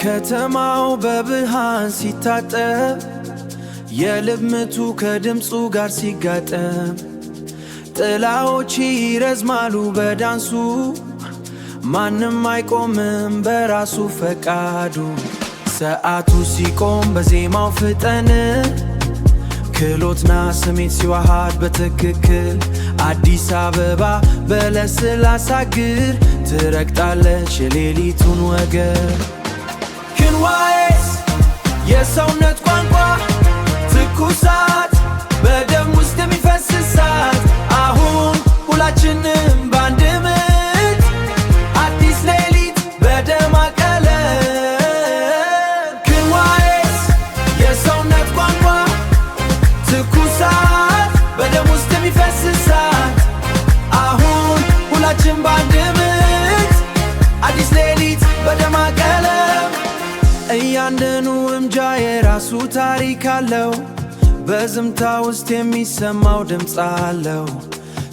ከተማው በብርሃን ሲታጠብ የልብ ምቱ ከድምፁ ጋር ሲጋጠም ጥላዎች ይረዝማሉ በዳንሱ ማንም አይቆምም በራሱ ፈቃዱ ሰዓቱ ሲቆም በዜማው ፍጠን ክሎትና ስሜት ሲዋሃድ በትክክል አዲስ አበባ በለስላሳ እግር ትረግጣለች የሌሊቱን ወገር ክንዋይስ የሰውነት ቋንቋ ትኩሳት በደም ውስጥ የሚፈስ እሳት አሁን ሁላችንም በአንድ ምት አዲስ ሌሊት በደማቅ ቀለም ክንዋይስ የሰውነት ቋንቋ ትኩሳት በደም ውስጥ የሚፈስ እሳት አሁን ሁላችንም በአንድ ምት አዲስ ሌሊት በደማቅ ቀለም እያንዳንዱ እምጃ የራሱ ታሪክ አለው በዝምታ ውስጥ የሚሰማው ድምፅ አለው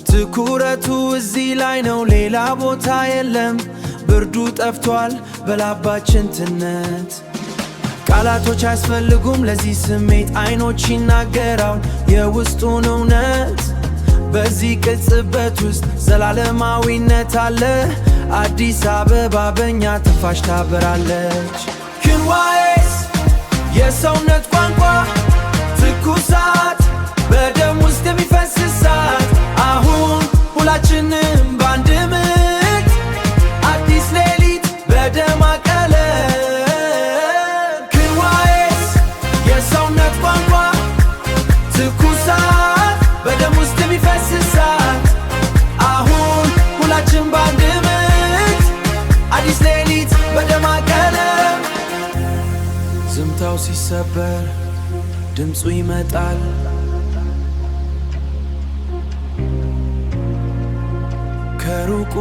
ትኩረቱ እዚህ ላይ ነው ሌላ ቦታ የለም ብርዱ ጠፍቷል በላባችን ትነት ቃላቶች አያስፈልጉም ለዚህ ስሜት አይኖች ይናገራል የውስጡን እውነት በዚህ ቅጽበት ውስጥ ዘላለማዊነት አለ አዲስ አበባ በእኛ ትንፋሽ ታበራለች ክንዋይስ የሰውነት ቋንቋ ትኩሳት በደም ውስጥ የሚፈስ እሳት አሁን ሁላችንም በአንድ ምት አዲስ ሌሊት በደማቅ ቀለም ክንዋይስ የሰውነት ቋንቋ ትኩሳት በደም ውስጥ የሚፈስ እሳት አሁን ሁላችንም በአንድ ምት አዲስ ሌሊት በደማቅ ቀለም ዝምታው ሲሰበር ድምፁ ይመጣል ከሩቁ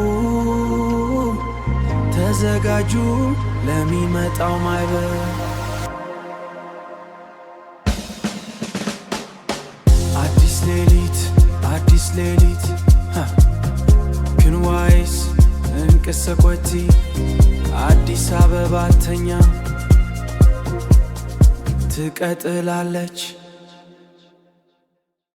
ተዘጋጁ ለሚመጣው ማዕበል አዲስ ሌሊት ክንዋይስ እንቅሰቆቲ አዲስ አበባ ተኛ ትቀጥላለች